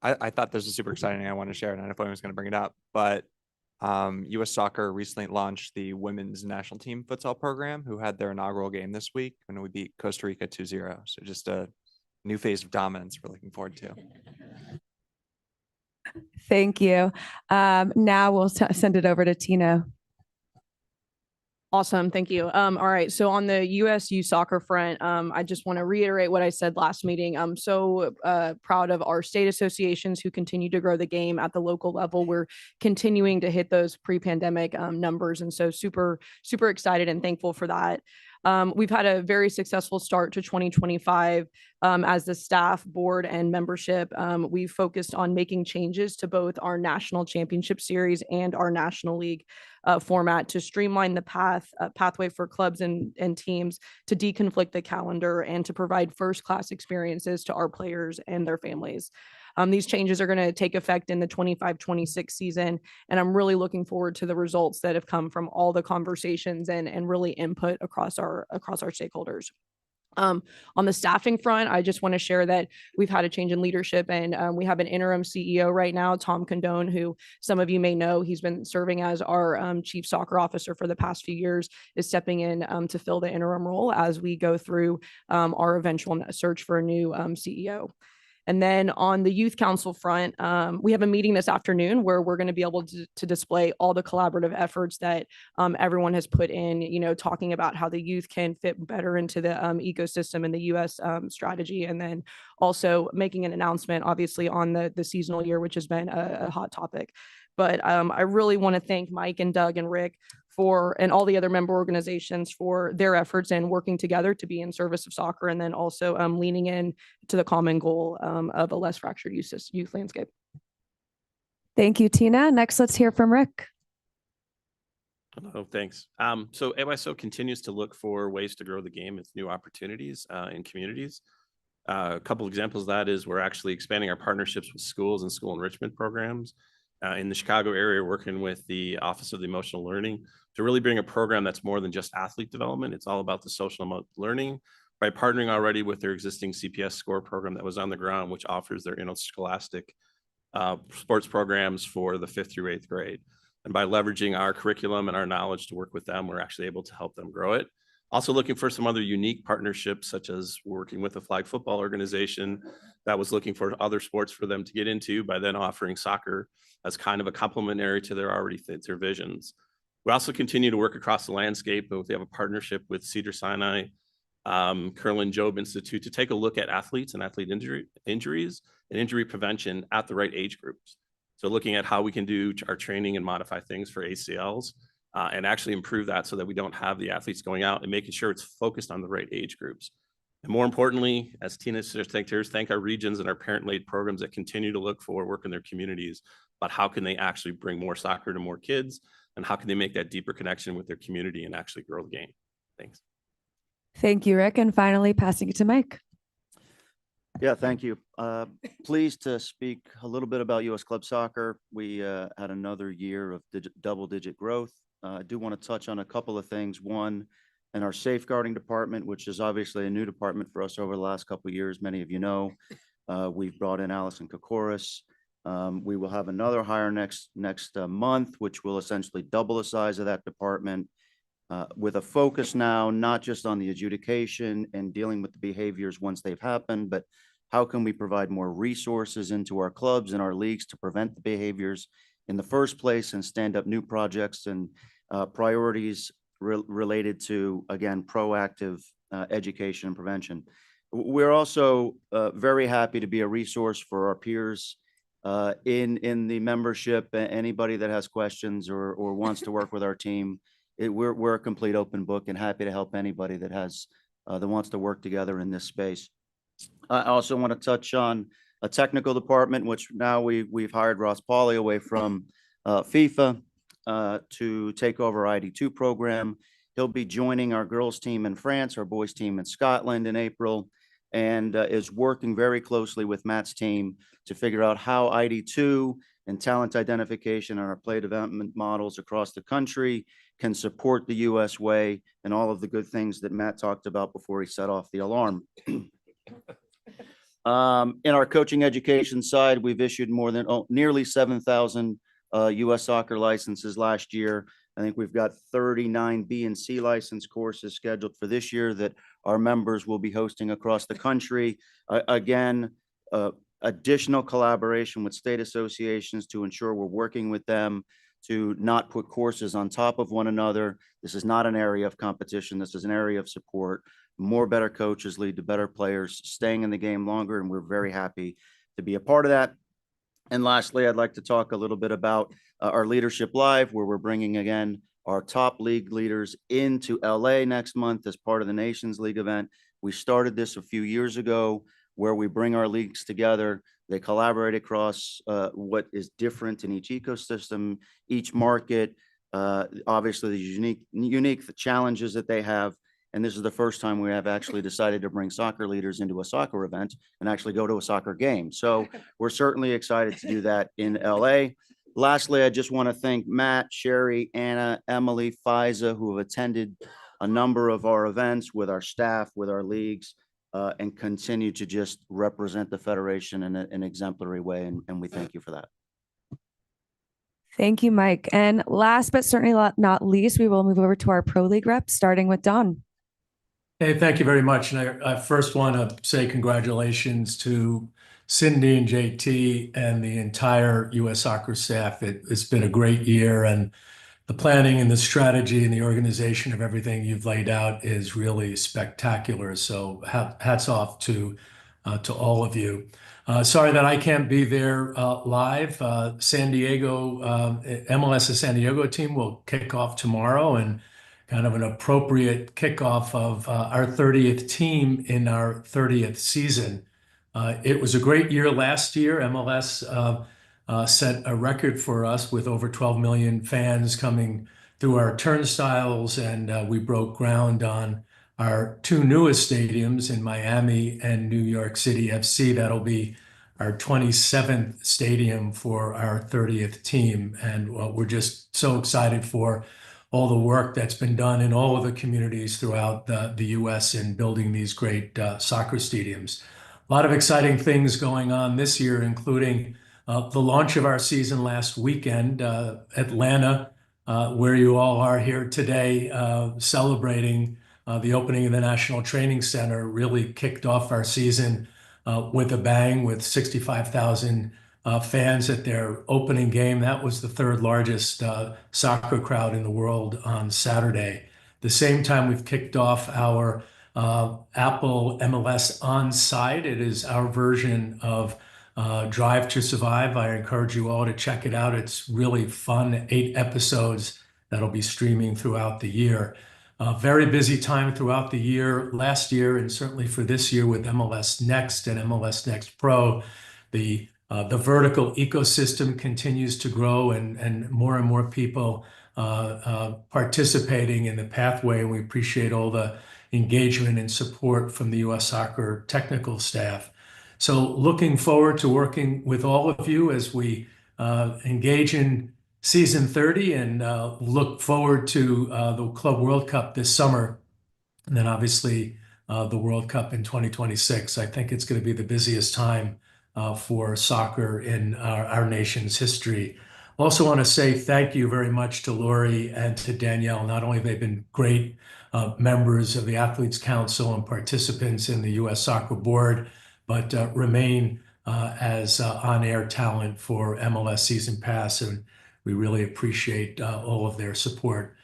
I thought this was super exciting. I want to share it. I don't know if anyone was going to bring it up, but U.S. Soccer recently launched the women's national team futsal program, who had their inaugural game this week when we beat Costa Rica 2-0. So just a new phase of dominance we're looking forward to. Thank you. Now we'll send it over to Tino. Awesome. Thank you. All right. So on the USU soccer front, I just want to reiterate what I said last meeting. I'm so proud of our state associations who continue to grow the game at the local level. We're continuing to hit those pre-pandemic numbers. And so super excited and thankful for that. We've had a very successful start to 2025 as the staff, board, and membership. We've focused on making changes to both our national championship series and our national league format to streamline the pathway for clubs and teams to deconflict the calendar and to provide first-class experiences to our players and their families. These changes are going to take effect in the 25-26 season, and I'm really looking forward to the results that have come from all the conversations and really input across our stakeholders. On the staffing front, I just want to share that we've had a change in leadership, and we have an interim CEO right now, Tom Condone, who some of you may know. He's been serving as our chief soccer officer for the past few years, is stepping in to fill the interim role as we go through our eventual search for a new CEO. And then on the youth council front, we have a meeting this afternoon where we're going to be able to display all the collaborative efforts that everyone has put in, talking about how the youth can fit better into the ecosystem and the U.S. strategy, and then also making an announcement, obviously, on the seasonal year, which has been a hot topic. But I really want to thank Mike and Doug and Rick and all the other member organizations for their efforts and working together to be in service of soccer, and then also leaning in to the common goal of a less fractured youth landscape. Thank you, Tina. Next, let's hear from Rick. Oh, thanks. So AYSO continues to look for ways to grow the game with new opportunities in communities. A couple examples of that is we're actually expanding our partnerships with schools and school enrichment programs. In the Chicago area, working with the Office of the Emotional Learning to really bring a program that's more than just athlete development. It's all about the social learning by partnering already with their existing CPS score program that was on the ground, which offers their interscholastic sports programs for the 5th through 8th grade. And by leveraging our curriculum and our knowledge to work with them, we're actually able to help them grow it. Also looking for some other unique partnerships, such as working with a flag football organization that was looking for other sports for them to get into by then offering soccer as kind of a complementary to their visions. We also continue to work across the landscape. We have a partnership with Cedars-Sinai, Kerlin Jobe Institute to take a look at athletes and athlete injuries and injury prevention at the right age groups. So looking at how we can do our training and modify things for ACLs and actually improve that so that we don't have the athletes going out, and making sure it's focused on the right age groups. And more importantly, as Tina says, thank our regions and our parent-led programs that continue to look for work in their communities about how can they actually bring more soccer to more kids, and how can they make that deeper connection with their community and actually grow the game. Thanks. Thank you, Rick. And finally, passing it to Mike. Yeah, thank you. Pleased to speak a little bit about U.S. Club Soccer. We had another year of double-digit growth. I do want to touch on a couple of things. One, in our safeguarding department, which is obviously a new department for us over the last couple of years. Many of you know, we've brought in Allison Kokoris. We will have another hire next month, which will essentially double the size of that department, with a focus now not just on the adjudication and dealing with the behaviors once they've happened, but how can we provide more resources into our clubs and our leagues to prevent the behaviors in the first place and stand up new projects and priorities related to, again, proactive education and prevention. We're also very happy to be a resource for our peers in the membership. Anybody that has questions or wants to work with our team, we're a complete open book and happy to help anybody that wants to work together in this space. I also want to touch on a technical department, which now we've hired Ross Pauly away from FIFA to take over our ID2 program. He'll be joining our girls team in France, our boys team in Scotland in April, and is working very closely with Matt's team to figure out how ID2 and talent identification and our play development models across the country can support the U.S. way and all of the good things that Matt talked about before he set off the alarm. In our coaching education side, we've issued nearly 7,000 U.S. soccer licenses last year. I think we've got 39 B and C license courses scheduled for this year that our members will be hosting across the country. Again, additional collaboration with state associations to ensure we're working with them to not put courses on top of one another. This is not an area of competition. This is an area of support. More better coaches lead to better players staying in the game longer, and we're very happy to be a part of that. And lastly, I'd like to talk a little bit about our Leadership Live, where we're bringing again our top league leaders into LA next month as part of the Nations League event. We started this a few years ago, where we bring our leagues together. They collaborate across what is different in each ecosystem, each market, obviously the unique challenges that they have. And this is the first time we have actually decided to bring soccer leaders into a soccer event and actually go to a soccer game. So we're certainly excited to do that in LA. Lastly, I just want to thank Matt, Sherry, Anna, Emily, Fiza, who have attended a number of our events with our staff, with our leagues, and continue to just represent the Federation in an exemplary way. And we thank you for that. Thank you, Mike. And last but certainly not least, we will move over to our Pro League reps, starting with Don. Hey, thank you very much. And I first want to say congratulations to Cindy and JT and the entire U.S. Soccer staff. It's been a great year, and the planning and the strategy and the organization of everything you've laid out is really spectacular. So hats off to all of you. Sorry that I can't be there live. San Diego, MLS San Diego team will kick off tomorrow, and kind of an appropriate kickoff of our 30th team in our 30th season. It was a great year last year. MLS set a record for us with over 12 million fans coming through our turnstiles, and we broke ground on our two newest stadiums in Miami and New York City FC. That'll be our 27th stadium for our 30th team, and we're just so excited for all the work that's been done in all of the communities throughout the U.S. in building these great soccer stadiums. A lot of exciting things going on this year, including the launch of our season last weekend, Atlanta, where you all are here today, celebrating the opening of the National Training Center, really kicked off our season with a bang, with 65,000 fans at their opening game. That was the third largest soccer crowd in the world on Saturday. The same time, we've kicked off our Apple MLS On-Site. It is our version of Drive to Survive. I encourage you all to check it out. It's really fun. 8 episodes that'll be streaming throughout the year. Very busy time throughout the year, last year, and certainly for this year with MLS Next and MLS Next Pro. The vertical ecosystem continues to grow, and more people participating in the pathway. And we appreciate all the engagement and support from the U.S. Soccer technical staff. So looking forward to working with all of you as we engage in season 30 and look forward to the Club World Cup this summer. And then obviously the World Cup in 2026. I think it's going to be the busiest time for soccer in our nation's history. Also want to say thank you very much to Lori and to Danielle. Not only have they been great members of the Athletes Council and participants in the U.S. Soccer Board, but remain as on-air talent for MLS Season Pass, and we really appreciate all of their support.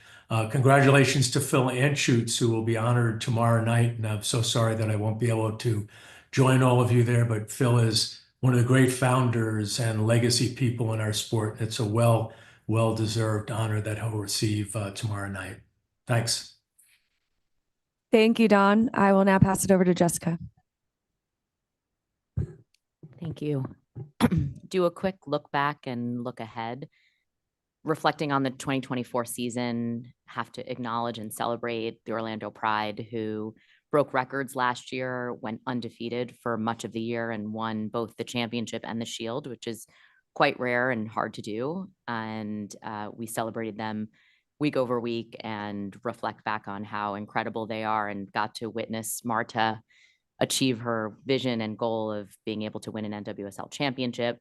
Congratulations to Phil Anschutz, who will be honored tomorrow night, and I'm so sorry that I won't be able to join all of you there, but Phil is one of the great founders and legacy people in our sport. It's a well-deserved honor that he'll receive tomorrow night. Thanks. Thank you, Don. I will now pass it over to Jessica. Thank you. Do a quick look back and look ahead. Reflecting on the 2024 season, have to acknowledge and celebrate the Orlando Pride, who broke records last year, went undefeated for much of the year, and won both the championship and the Shield, which is quite rare and hard to do. And we celebrated them week over week and reflect back on how incredible they are, and got to witness Marta achieve her vision and goal of being able to win an NWSL championship.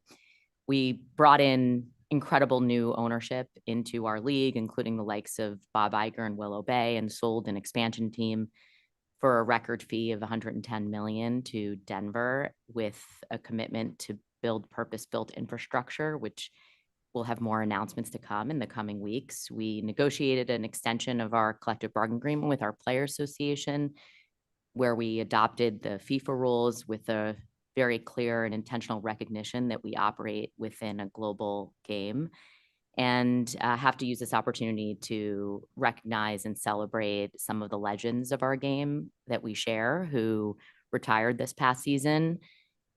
We brought in incredible new ownership into our league, including the likes of Bob Iger and Willow Bay, and sold an expansion team for a record fee of $110 million to Denver, with a commitment to build purpose-built infrastructure, which we'll have more announcements to come in the coming weeks. We negotiated an extension of our collective bargaining agreement with our player association, where we adopted the FIFA rules with a very clear and intentional recognition that we operate within a global game, and have to use this opportunity to recognize and celebrate some of the legends of our game that we share who retired this past season.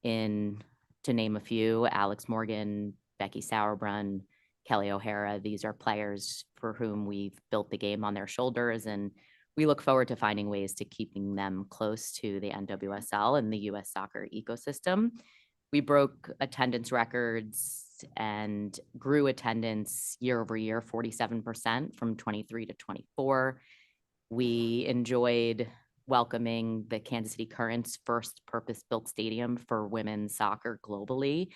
To name a few, Alex Morgan, Becky Sauerbrunn, Kelly O'Hara. These are players for whom we've built the game on their shoulders, and we look forward to finding ways to keeping them close to the NWSL and the US soccer ecosystem. We broke attendance records and grew attendance year over year, 47% from 23 to 24. We enjoyed welcoming the Kansas City Current's first purpose-built stadium for women's soccer globally.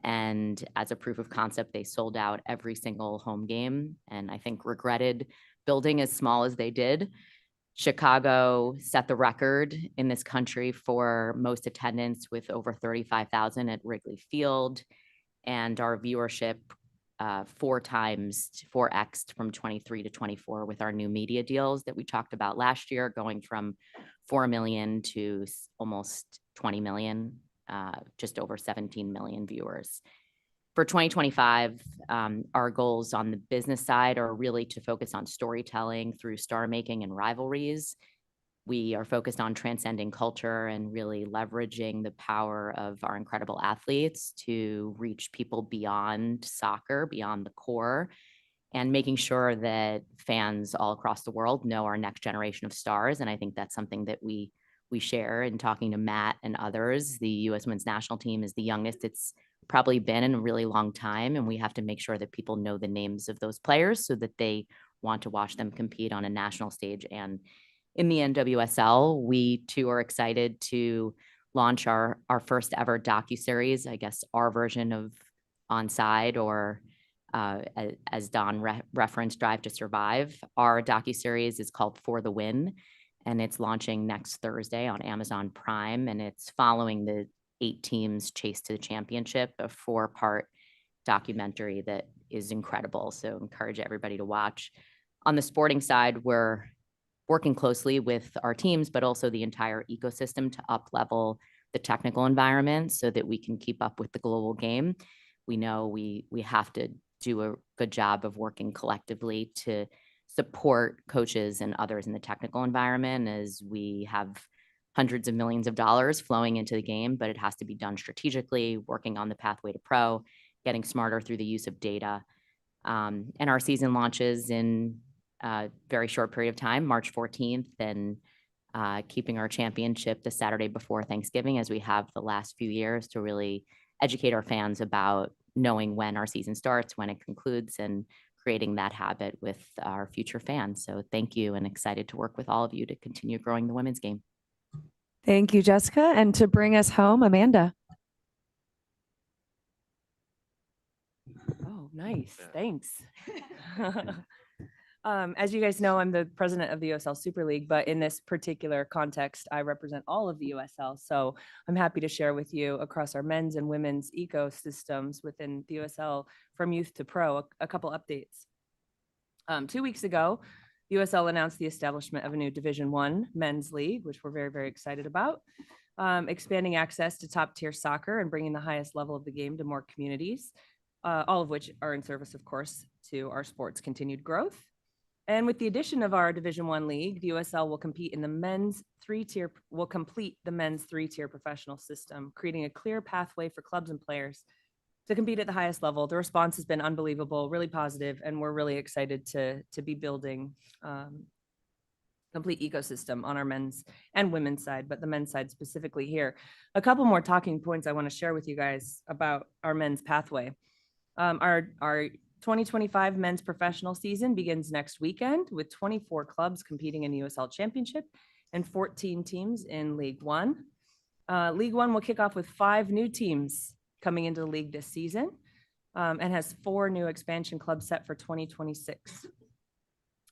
And as a proof of concept, they sold out every single home game, and I think regretted building as small as they did. Chicago set the record in this country for most attendance with over 35,000 at Wrigley Field, and our viewership 4x'd from 23 to 24 with our new media deals that we talked about last year, going from 4 million to almost 20 million, just over 17 million viewers. For 2025, our goals on the business side are really to focus on storytelling through star making and rivalries. We are focused on transcending culture and really leveraging the power of our incredible athletes to reach people beyond soccer, beyond the core, and making sure that fans all across the world know our next generation of stars. And I think that's something that we share in talking to Matt and others. The U.S. Women's National Team is the youngest it's probably been in a really long time, and we have to make sure that people know the names of those players so that they want to watch them compete on a national stage and in the NWSL. We too are excited to launch our first ever docuseries, I guess our version of Onside, or as Don referenced, Drive to Survive. Our docuseries is called For the Win, and it's launching next Thursday on Amazon Prime, and it's following the 8 teams chase to the championship, a 4-part documentary that is incredible. So encourage everybody to watch. On the sporting side, we're working closely with our teams, but also the entire ecosystem to up-level the technical environment so that we can keep up with the global game. We know we have to do a good job of working collectively to support coaches and others in the technical environment, as we have hundreds of millions of dollars flowing into the game, but it has to be done strategically, working on the pathway to pro, getting smarter through the use of data. And our season launches in a very short period of time, March 14th, and keeping our championship the Saturday before Thanksgiving, as we have the last few years, to really educate our fans about knowing when our season starts, when it concludes, and creating that habit with our future fans. So thank you, and excited to work with all of you to continue growing the women's game. Thank you, Jessica. And to bring us home, Amanda. Oh, nice. Thanks. As you guys know, I'm the president of the USL Super League, but in this particular context, I represent all of the USL. So I'm happy to share with you across our men's and women's ecosystems within the USL, from youth to pro, a couple updates. 2 weeks ago, USL announced the establishment of a new Division I men's league, which we're very, very excited about, expanding access to top tier soccer and bringing the highest level of the game to more communities, all of which are in service, of course, to our sport's continued growth. And with the addition of our Division I league, the USL will complete the men's 3-tier professional system, creating a clear pathway for clubs and players to compete at the highest level. The response has been unbelievable, really positive, and we're really excited to be building complete ecosystem on our men's and women's side, but the men's side specifically here. A couple more talking points I want to share with you guys about our men's pathway. Our 2025 men's professional season begins next weekend with 24 clubs competing in the USL Championship and 14 teams in League One. League One will kick off with 5 new teams coming into the league this season, and has 4 new expansion clubs set for 2026.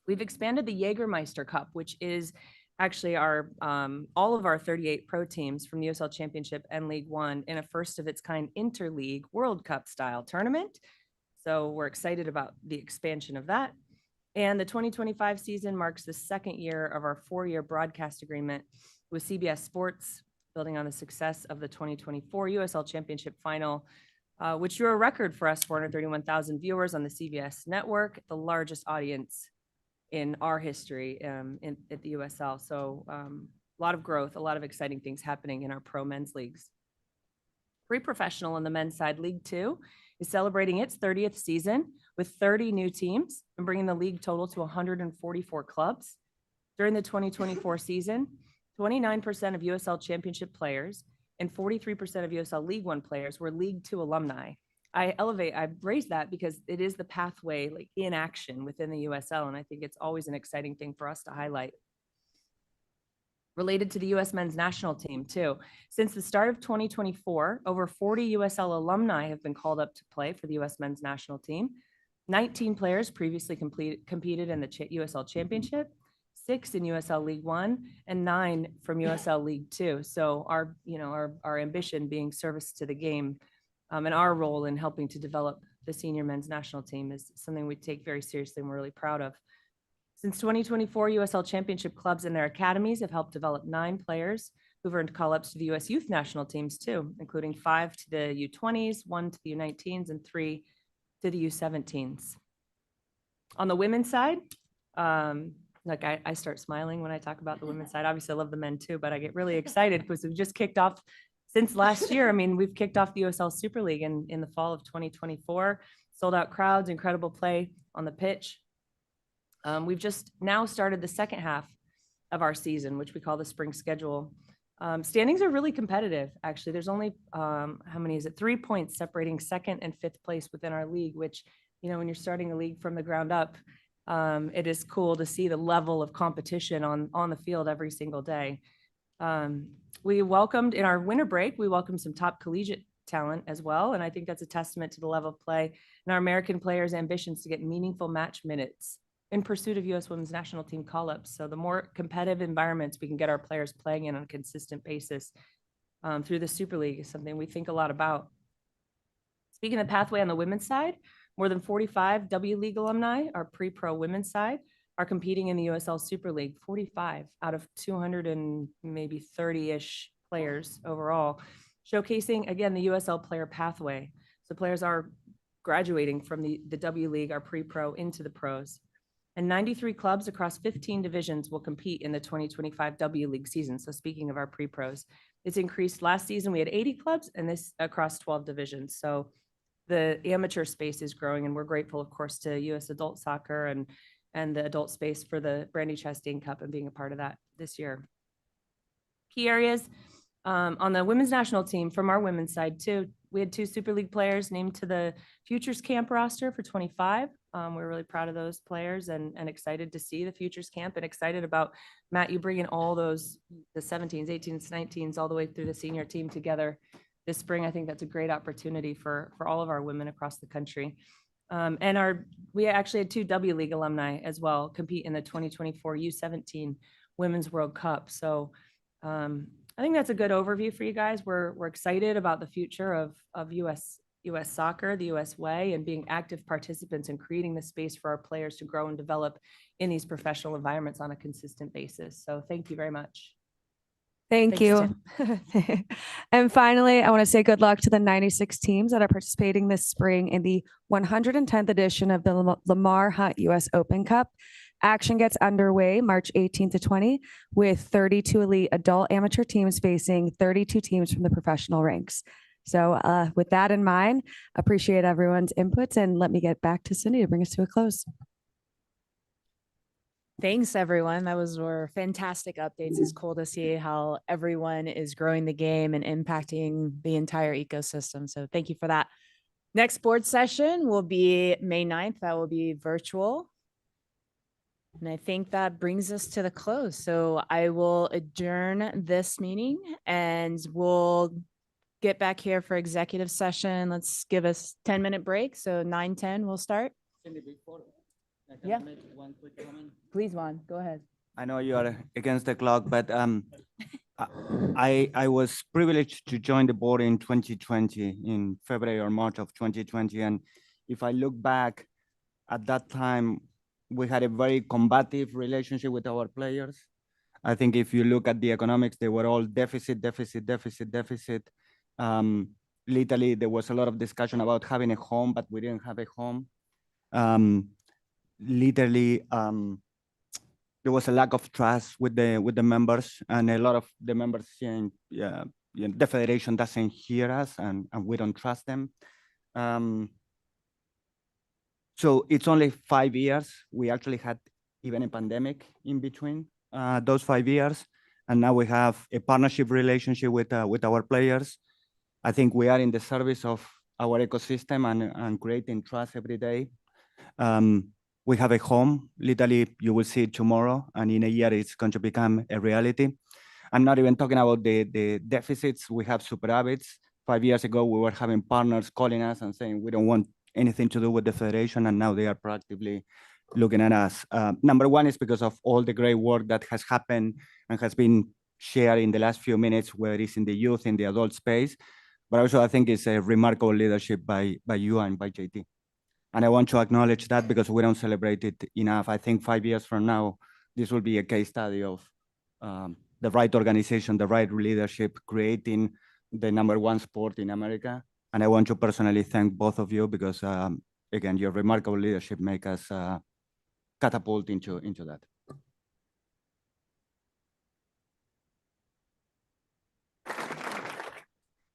We've expanded the Jägermeister Cup, which is actually our all of our 38 pro teams from the USL Championship and League One in a first of its kind interleague World Cup style tournament. So we're excited about the expansion of that. And the 2025 season marks the second year of our 4-year broadcast agreement with CBS Sports, building on the success of the 2024 USL Championship Final, which drew a record for us, 431,000 viewers on the CBS network, the largest audience in our history at the USL. So a lot of growth, a lot of exciting things happening in our pro men's leagues. Pre-professional on the men's side, League Two is celebrating its 30th season with 30 new teams and bringing the league total to 144 clubs. During the 2024 season, 29% of USL Championship players and 43% of USL League One players were League Two alumni. I raised that because it is the pathway like in action within the USL, and I think it's always an exciting thing for us to highlight. Related to the U.S. men's national team too. Since the start of 2024, over 40 USL alumni have been called up to play for the U.S. men's national team. 19 players previously competed in the USL Championship, 6 in USL League One, and 9 from USL League Two. So our ambition being service to the game, and our role in helping to develop the senior men's national team is something we take very seriously and we're really proud of. Since 2024, USL Championship clubs and their academies have helped develop 9 players who've earned call-ups to the U.S. youth national teams too, including 5 to the U20s, 1 to the U19s, and 3 to the U17s. On the women's side, I start smiling when I talk about the women's side. Obviously, I love the men too, but I get really excited because we've just kicked off since last year. I mean, we've kicked off the USL Super League in the fall of 2024, sold out crowds, incredible play on the pitch. We've just now started the second half of our season, which we call the spring schedule. Standings are really competitive, actually. There's only, how many is it? 3 points separating second and fifth place within our league, which, when you're starting a league from the ground up, it is cool to see the level of competition on the field every single day. We welcomed, in our winter break, we welcomed some top collegiate talent as well. And I think that's a testament to the level of play and our American players' ambitions to get meaningful match minutes in pursuit of U.S. women's national team call-ups. So the more competitive environments we can get our players playing in on a consistent basis through the Super League is something we think a lot about. Speaking of the pathway on the women's side, more than 45 W League alumni, our pre-pro women's side, are competing in the USL Super League, 45 out of 200 and maybe 30-ish players overall, showcasing, again, the USL player pathway. So players are graduating from the W League, our pre-pro, into the pros. And 93 clubs across 15 divisions will compete in the 2025 W League season. So speaking of our pre-pros, it's increased. Last season, we had 80 clubs and this across 12 divisions. So the amateur space is growing, and we're grateful, of course, to U.S. Adult Soccer and the adult space for the Brandy Chastain Cup and being a part of that this year. Key areas on the women's national team from our women's side too. We had 2 Super League players named to the Futures Camp roster for 25. We're really proud of those players and excited to see the Futures Camp and excited about, Matt, you bringing all those, the 17s, 18s, 19s, all the way through the senior team together this spring. I think that's a great opportunity for all of our women across the country. And we actually had 2 W League alumni as well compete in the 2024 U17 Women's World Cup. So I think that's a good overview for you guys. We're excited about the future of US soccer, the US way, and being active participants and creating the space for our players to grow and develop in these professional environments on a consistent basis. So thank you very much. Thank you. And finally, I want to say good luck to the 96 teams that are participating this spring in the 110th edition of the Lamar Hunt US Open Cup. Action gets underway March 18th to 20 with 32 elite adult amateur teams facing 32 teams from the professional ranks. So with that in mind, appreciate everyone's inputs, and let me get back to Cindy to bring us to a close. Thanks, everyone. Were fantastic updates. It's cool to see how everyone is growing the game and impacting the entire ecosystem. So thank you for that. Next board session will be May 9th. That will be virtual. And I think that brings us to the close. So I will adjourn this meeting and we'll get back here for executive session. Let's give us 10-minute break. So 9:10 we'll start. Yeah. One quick comment. Please, Juan, go ahead. I know you are against the clock, but I was privileged to join the board in 2020, in February or March of 2020, and if I look back at that time, we had a very combative relationship with our players. I think if you look at the economics, they were all deficit, deficit, deficit, deficit. Literally, there was a lot of discussion about having a home, but we didn't have a home. Literally, there was a lack of trust with the members, and a lot of the members saying, yeah, the federation doesn't hear us, and we don't trust them. So it's only 5 years. We actually had even a pandemic in between those 5 years, and now we have a partnership relationship with our players. I think we are in the service of our ecosystem and creating trust every day. We have a home. Literally, you will see it tomorrow, and in a year, it's going to become a reality. I'm not even talking about the deficits. We have superavits. 5 years ago, we were having partners calling us and saying, we don't want anything to do with the federation, and now they are proactively looking at us. Number one is because of all the great work that has happened and has been shared in the last few minutes, whether it's in the youth, in the adult space, but also I think it's a remarkable leadership by you and by JT. And I want to acknowledge that because we don't celebrate it enough. I think 5 years from now, this will be a case study of the right organization, the right leadership, creating the #1 sport in America. And I want to personally thank both of you because, again, your remarkable leadership make us catapult into that.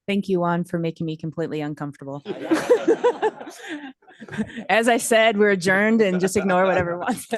Thank you, Juan, for making me completely uncomfortable. As I said, we're adjourned and just ignore whatever wants.